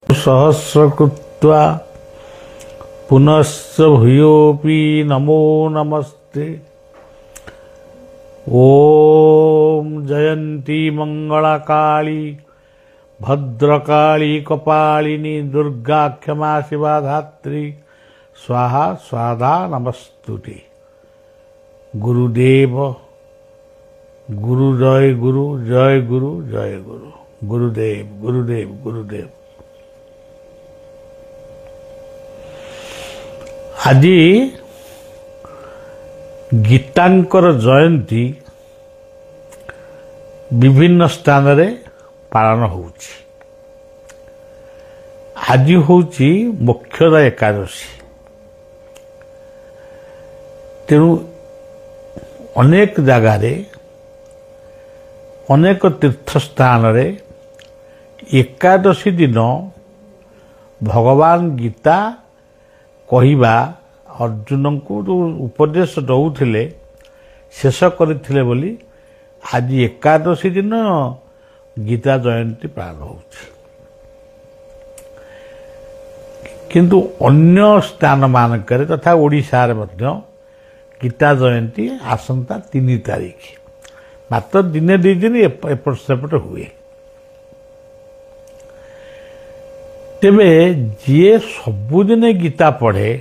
सहस्रकृत्वा पुनश्च भूयोऽपि नमो नमस्ते। ओम जयंती मंगलाकाली भद्रकाली कपालिनी दुर्गा क्षमा शिवा धात्री स्वाहा स्वाधा नमस्तुते। गुरुदेव गुरु जय गुरु जय गुरु जय गुरु गुरुदेव गुरुदेव गुरुदेव। आज गीतांकर जयंती विभिन्न स्थान रे पालन होउछि। आज होउछि मोक्षदा एकादशी। तेणु अनेक जगार अनेक तीर्थ स्थान रे एकादशी दिन भगवान गीता कहिबा अर्जुन को जो उपदेश दौले शेष करथिले बोली आज एकादशी दिन गीता जयंती पालन होउछि। किंतु अन्य स्थान मानकरे तथा ओडिशा रे मध्य गीता जयंती आसंता 3 तारीख मात्र दिने 2 दिन एपट सेपट हुए। तेबे जे सबुदिन गीता पढ़े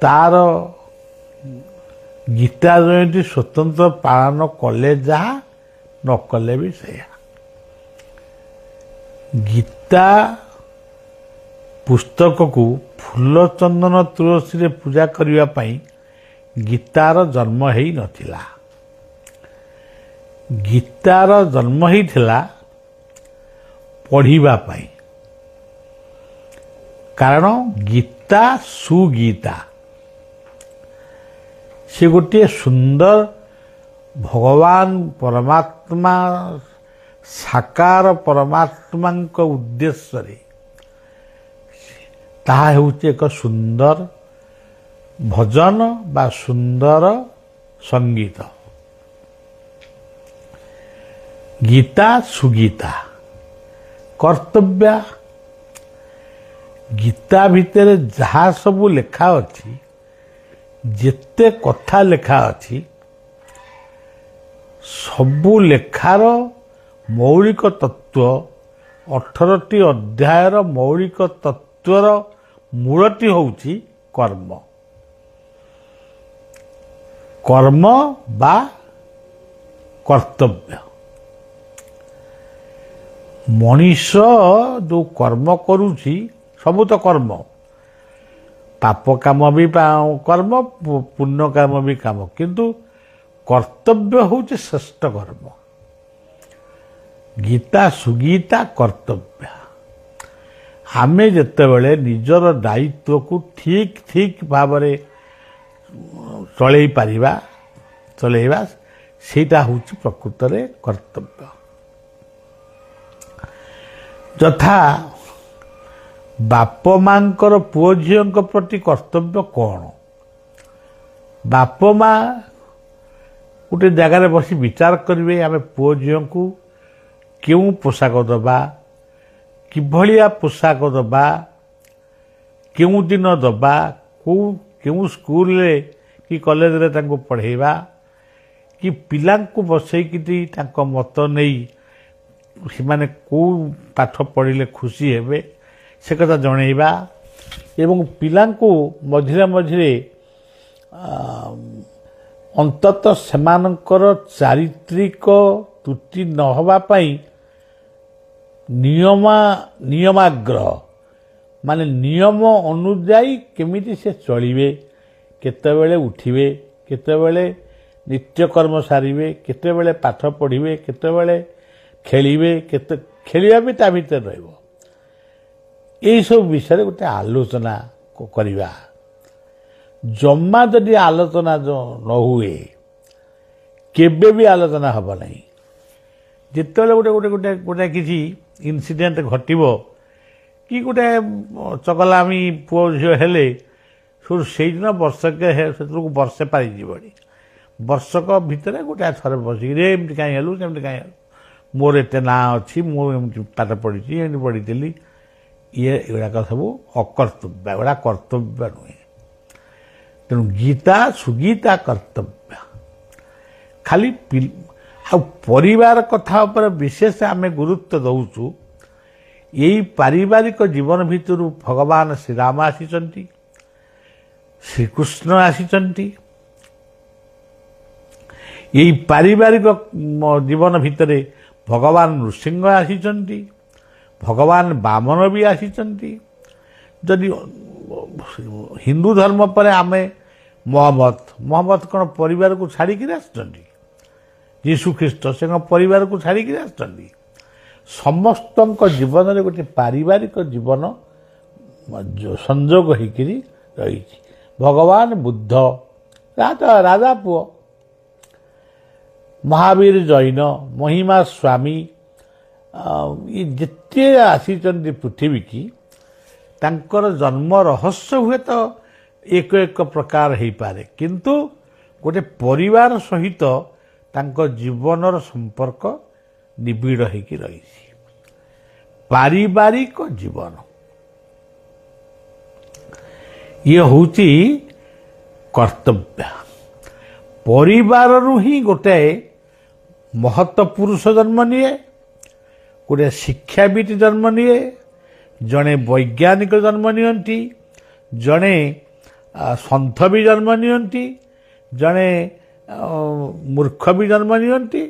तार गीता जयंती स्वतंत्र पालन कले जहा न कले भी सैया। गीता पुस्तक को फूल चंदन तुलसी रे पूजा करिवा पई गीतार जन्म ही नथिला। गीतार जन्म ही थिला पढ़िबा पई। कारण गीता सुगीता से गोटे सुंदर भगवान परमात्मा साकार परमात्मा उद्देश्य रे ताहा हेउचे एक सुंदर भजन बा सुंदर संगीत। गीता सुगीता कर्तव्य गीता भितर जहा सबू लेखा अच्छी जेते कथा लेखा अच्छी सबू लेखार मौलिक तत्व 18टी अध्यायर मौलिक तत्वर मूलटी होउची कर्म। कर्म बा कर्तव्य। मनीष जो कर्म करुची सबू तो कर्म पाप काम भी कर्म पुण्य काम भी काम किंतु कर्तव्य होउची श्रेष्ठ कर्म। गीता सुगीता कर्तव्य। आमे जेतेबेले निजर दायित्व को ठीक ठीक भाव रे चलई पारिबा चलैबा सेटा होउची प्रकृत रे कर्तव्य। यथा बाप मांकर पुओ झीओं प्रति कर्तव्य कौन? बाप माँ गोटे जगार बसी विचार करेंगे आम पुओ झीओं को क्यों पोशाक दबा किभलिया पोशाक दबा क्यों दिन दबा क्यों स्कूल रे कि कॉलेज रे तांको पढ़ेबा कि पिला को बसैकी मत नहीं से कौ पाठ पढ़िले खुशी हेबे से कथा जणेबा एवं पिला को मझिरे मझिरे अंततः सेमानकर चारित्रिक त्रुटि न होबा पई नियमाग्रह माने नियम अनुଯାयी केमिति से चलिबे केतेबेले उठिबे केतेबेले नित्यकर्म सारिबे केतेबेले पाठ पढ़िबे केतेबेले खेलिबे केते खेलिबा भी ता भीतर रहइबो। यही सब विषय गोटे आलोचना करिबा। जम्मा जदि आलोचना जो न हुए केबे भी आलोचना हब नहीं। जितेबाला गोटे गोटे गोटे गोटे किसी इनसीडेंट घटिबो कि गोटे चगलामी पुओ झील हेले से दिन वर्षक वर्षे पारी जीवनी वर्षक भितर गोटे थर बसिक रे एमती कहीं हेलु सेमती कहीं हेलु ମୋର ଏତେ ନାଁ ଅଛି, ମୁଁ ଏମିତି ପାଠ ପଢ଼ିଛି, ଏମିତି ପଢ଼ିଥିଲି, ଏଗୁଡ଼ାକ ସବୁ ଅକର୍ତ୍ତବ୍ୟ, ଏଗୁଡ଼ା କର୍ତ୍ତବ୍ୟ ନୁହେଁ। ତେଣୁ ଗୀତା ସୁଗୀତା କର୍ତ୍ତବ୍ୟ। ଖାଲି ଆଉ ପରିବାର କଥା ଉପରେ ବିଶେଷ ଆମେ ଗୁରୁତ୍ୱ ଦେଉଛୁ। ଏଇ ପାରିବାରିକ ଜୀବନ ଭିତରୁ ଭଗବାନ ଶ୍ରୀରାମ ଆସିଛନ୍ତି, ଶ୍ରୀକୃଷ୍ଣ ଆସିଛନ୍ତି। ଏଇ ପାରିବାରିକ ଜୀବନ ଭିତରେ ଭଗବାନ ନୃସିଂହ ଆସିଛନ୍ତି, ଭଗବାନ ବାମନ ବି ଆସିଛନ୍ତି। ଯଦି ହିନ୍ଦୁ ଧର୍ମ ପରେ ଆମେ ମହମ୍ମଦ କ'ଣ ପରିବାରକୁ ଛାଡ଼ିକିରି ଆସିଛନ୍ତି? ଯୀଶୁଖ୍ରୀଷ୍ଟ ସେ କ'ଣ ପରିବାରକୁ ଛାଡ଼ିକିରି ଆସିଛନ୍ତି? ସମସ୍ତଙ୍କ ଜୀବନରେ ଗୋଟେ ପାରିବାରିକ ଜୀବନ ସଂଯୋଗ ହେଇକିରି ରହିଛି। ଭଗବାନ ବୁଦ୍ଧ ରାଜା ପୁଅ, ମହାବୀର ଜୈନ, ମହିମା ସ୍ୱାମୀ, ଯେତେ ଆସିଛନ୍ତି ପୃଥିବୀକି, ତାଙ୍କର ଜନ୍ମ ରହସ୍ୟ ହୁଏତ ଏକ ପ୍ରକାର ହେଇପାରେ, କିନ୍ତୁ ଗୋଟେ ପରିବାର ସହିତ ତାଙ୍କ ଜୀବନର ସମ୍ପର୍କ ନିବିଡ଼ ହେଇକି ରହିଛି। ପାରିବାରିକ ଜୀବନ ଇଏ ହେଉଛି କର୍ତ୍ତବ୍ୟ। ପରିବାରରୁ ହିଁ ଗୋଟାଏ ମହତ ପୁରୁଷ ଜନ୍ମ ନିଏ, ଗୋଟିଏ ଶିକ୍ଷାବିତ ଜନ୍ମ ନିଏ, ଜଣେ ବୈଜ୍ଞାନିକ ଜନ୍ମ ନିଅନ୍ତି, ଜଣେ ସନ୍ଥ ବି ଜନ୍ମ ନିଅନ୍ତି, ଜଣେ ମୂର୍ଖ ବି ଜନ୍ମ ନିଅନ୍ତି,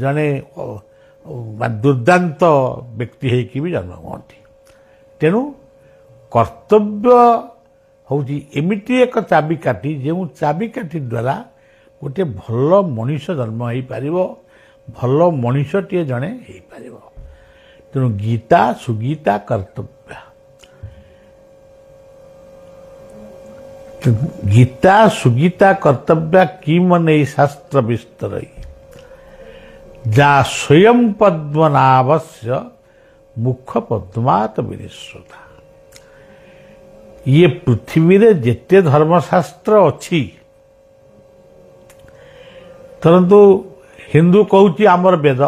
ଜଣେ ଦୁର୍ଦ୍ଦାନ୍ତ ବ୍ୟକ୍ତି ହେଇକି ବି ଜନ୍ମ ହୁଅନ୍ତି। ତେଣୁ କର୍ତ୍ତବ୍ୟ ହେଉଛି ଏମିତି ଏକ ଚାବିକାଠି, ଯେଉଁ ଚାବିକାଠି ଦ୍ୱାରା ଗୋଟିଏ ଭଲ ମଣିଷ ଜନ୍ମ ହେଇପାରିବ, ଭଲ ମଣିଷଟିଏ ଜଣେ ହେଇପାରିବ। ତେଣୁ ଗୀତା ସୁଗୀତା କର୍ତ୍ତବ୍ୟ। ଗୀତା ସୁଗୀତା କର୍ତ୍ତବ୍ୟ କି ମନେ ଶାସ୍ତ୍ର ବିସ୍ତର ଯା ସ୍ୱୟଂ ପଦ୍ମନାଭସ୍ୟ ମୁଖ ପଦ୍ମାତ ବିନିଶ୍ରୁତା। ଇଏ ପୃଥିବୀରେ ଯେତେ ଧର୍ମଶାସ୍ତ୍ର ଅଛି, ଧରନ୍ତୁ ହିନ୍ଦୁ କହୁଛି ଆମର ବେଦ,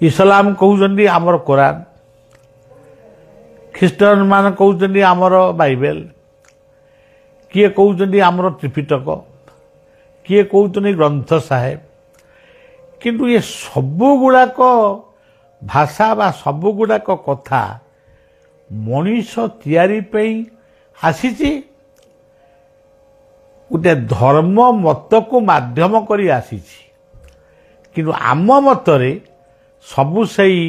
ଇସଲାମ କହୁଛନ୍ତି ଆମର କୋରାନ, ଖ୍ରୀଷ୍ଟିଆନ ମାନେ କହୁଛନ୍ତି ଆମର ବାଇବେଲ, କିଏ କହୁଛନ୍ତି ଆମର ତ୍ରିପିଟକ, କିଏ କହୁଛନ୍ତି ଗ୍ରନ୍ଥ ସାହେବ। କିନ୍ତୁ ଏ ସବୁଗୁଡ଼ାକ ଭାଷା ବା ସବୁଗୁଡ଼ାକ କଥା ମଣିଷ ତିଆରି ପାଇଁ ଆସିଛି, ଗୋଟେ ଧର୍ମ ମତକୁ ମାଧ୍ୟମ କରି ଆସିଛି। କିନ୍ତୁ ଆମ ମତରେ ସବୁ ସେଇ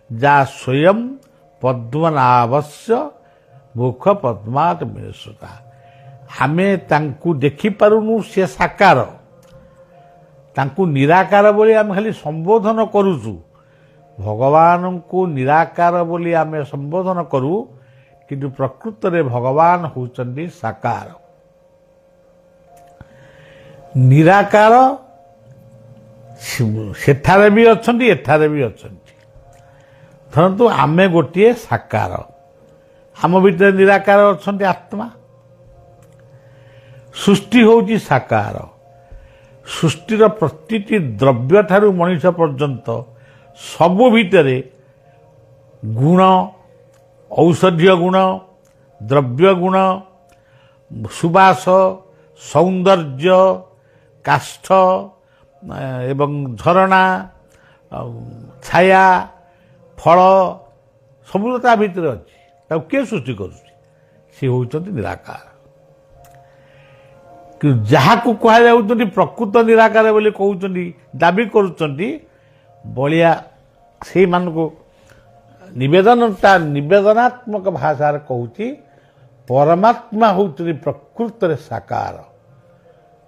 ଯା ସ୍ୱୟଂ ପଦ୍ମନାଭସ୍ୟ ମୁଖ ପଦ୍ମାତ ବିନିଶ୍ରୁତା। ଆମେ ତାଙ୍କୁ ଦେଖିପାରୁନୁ, ସେ ସାକାର, ତାଙ୍କୁ ନିରାକାର ବୋଲି ଆମେ ଖାଲି ସମ୍ବୋଧନ କରୁଛୁ। ଭଗବାନଙ୍କୁ ନିରାକାର ବୋଲି ଆମେ ସମ୍ବୋଧନ କରୁ, କିନ୍ତୁ ପ୍ରକୃତରେ ଭଗବାନ ହେଉଛନ୍ତି ସାକାର। ନିରାକାର ସେଠାରେ ବି ଅଛନ୍ତି, ଏଠାରେ ବି ଅଛନ୍ତି। ଧରନ୍ତୁ ଆମେ ଗୋଟିଏ ସାକାର, ଆମ ଭିତରେ ନିରାକାର ଅଛନ୍ତି ଆତ୍ମା। ସୃଷ୍ଟି ହେଉଛି ସାକାର। ସୃଷ୍ଟିର ପ୍ରତିଟି ଦ୍ରବ୍ୟ ଠାରୁ ମଣିଷ ପର୍ଯ୍ୟନ୍ତ ସବୁ ଭିତରେ ଗୁଣ, ଔଷଧୀୟ ଗୁଣ, ଦ୍ରବ୍ୟ ଗୁଣ, ସୁବାସ, ସୌନ୍ଦର୍ଯ୍ୟ, କାଷ୍ଠ ଏବଂ ଝରଣା, ଛାୟା, ଫଳ ସବୁ ତା ଭିତରେ ଅଛି। ତାକୁ କିଏ ସୃଷ୍ଟି କରୁଛି? ସେ ହେଉଛନ୍ତି ନିରାକାର। କିନ୍ତୁ ଯାହାକୁ କୁହାଯାଉଛନ୍ତି ପ୍ରକୃତ ନିରାକାର ବୋଲି କହୁଛନ୍ତି, ଦାବି କରୁଛନ୍ତି, ବଳିଆ ସେଇମାନଙ୍କୁ ନିବେଦନାତ୍ମକ ଭାଷାରେ କହୁଛି, ପରମାତ୍ମା ହେଉଛନ୍ତି ପ୍ରକୃତରେ ସାକାର।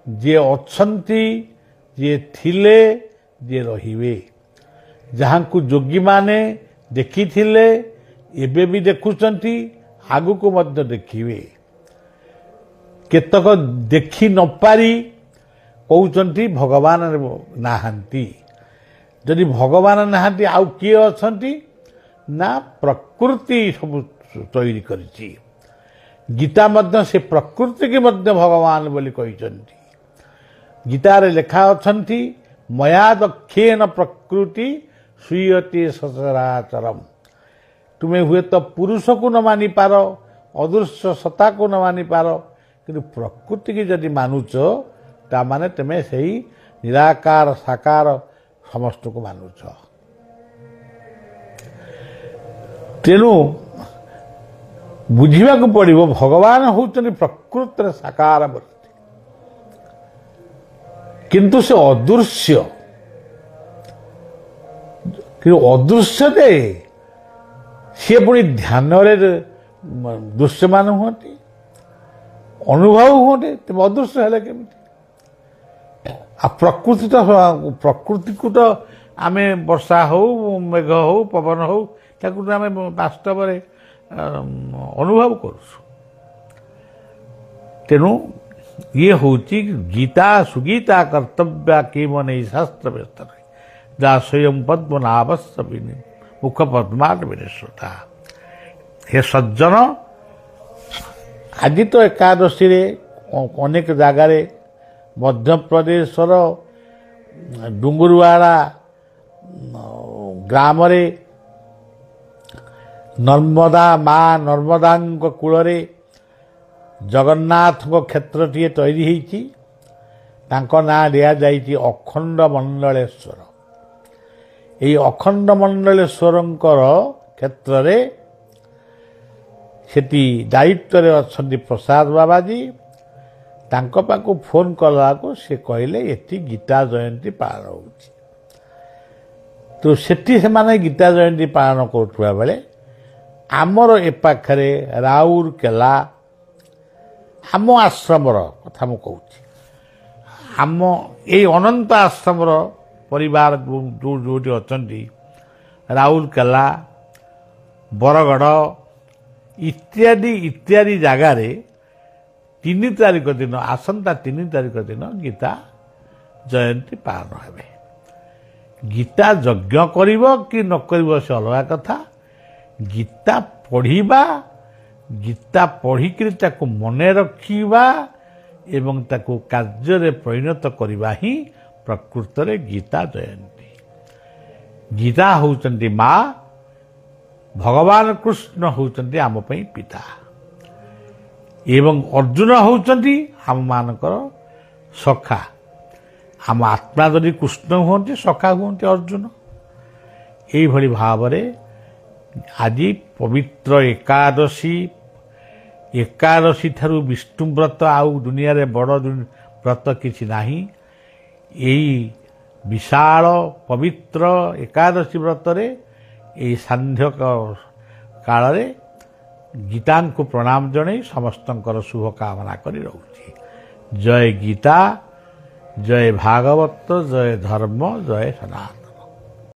ଯିଏ ଅଛନ୍ତି, ଯିଏ ଥିଲେ, ଯିଏ ରହିବେ, ଯାହାଙ୍କୁ ଯୋଗୀମାନେ ଦେଖିଥିଲେ, ଏବେ ବି ଦେଖୁଛନ୍ତି, ଆଗକୁ ମଧ୍ୟ ଦେଖିବେ। କେତେକ ଦେଖି ନପାରି କହୁଛନ୍ତି ଭଗବାନ ନାହାନ୍ତି। ଯଦି ଭଗବାନ ନାହାନ୍ତି ଆଉ କିଏ ଅଛନ୍ତି? ନା ପ୍ରକୃତି ସବୁ ତୈରି କରିଛି। ଗୀତା ମଧ୍ୟ ସେ ପ୍ରକୃତିକି ମଧ୍ୟ ଭଗବାନ ବୋଲି କହିଛନ୍ତି। ଗୀତାରେ ଲେଖା ଅଛନ୍ତି मया दक्षेण प्रकृति श्रूयते सचराचरम। तुम्हें हुए तो पुरुष को न मानी पार, अदृश्य सत्ता को न मानी पार, किंतु प्रकृति की जदि मानुच तामाने तुम्हें सही निराकार साकार समस्त को मानुच। तेणु बुझा पड़ो भगवान होचनी प्रकृति साकार मूर्ति, किंतु से अदृश्य, कि अदृश्य दे सी पुणी ध्यान दृश्यमान हुए अनुभव हुए, तेज अदृश्य है केमी। प्रकृति तो प्रकृति को तो आम वर्षा हो मेघ हो पवन हो ताकू आम वास्तव अनुभव करूँ। तेणु ये हूँ गीता सुगीता कर्तव्या किम नहीं शास्त्र व्यस्त जा स्वयं पद्मनाभस्य मुख पद्माट विनिश्रुता। हे सज्जन, आज तो एकादशी रे अनेक जगार मध्य प्रदेश डुंगुरवाड़ा ग्राम नर्मदा माँ नर्मदा कूल जगन्नाथ क्षेत्रटीए तैरी होती, ना दिया जाइए अखंड मंडलेश्वर। ये अखंड मंडलेश्वर क्षेत्र में सेठी दायित्व अच्छा प्रसाद बाबाजी, तांको पाखु फोन कला को से कहले एटी गीता जयंती पालन हो। तो सेठी से माने गीता जयंती पालन करुवा बेले आमर ए पाखरे राउरकेला आम आश्रम कथा मु कहूँ, आम ये अनंत आश्रम परिवार जो जो अच्छा राउरकेला बरगढ़ इत्यादि इत्यादि जगार 3 तारिख दिन आसंता 3 तारिख दिन गीता जयंती पालन हे। गीता यज्ञ करिवो कि न करिवो से अलग कथा। गीता पढ़िबा, गीता पढ़िकरी ताकू मने रखिबा एवं ताकू कार्य रे परिणत करिबा ही प्रकृत रे गीता जयंती। गीता होचंती माँ, भगवान कृष्ण होचंती आम पई पिता एवं अर्जुन होचंती आम मानकर सखा। आम आत्मा जदि कृष्ण हुंती सखा हुंती अर्जुन। एई भली भावरे आज पवित्र एकादशी, एकादशी ठारू विष्णु व्रत आउ दुनिया रे बड़ व्रत किछि नाही। एई विशाल पवित्र एकादशी व्रत रे ए सांध्य काल रे गीता को प्रणाम जणे समस्तंकर शुभ कामना करी रहउछि। जय गीता, जय भागवत, जय धर्म, जय सनातन।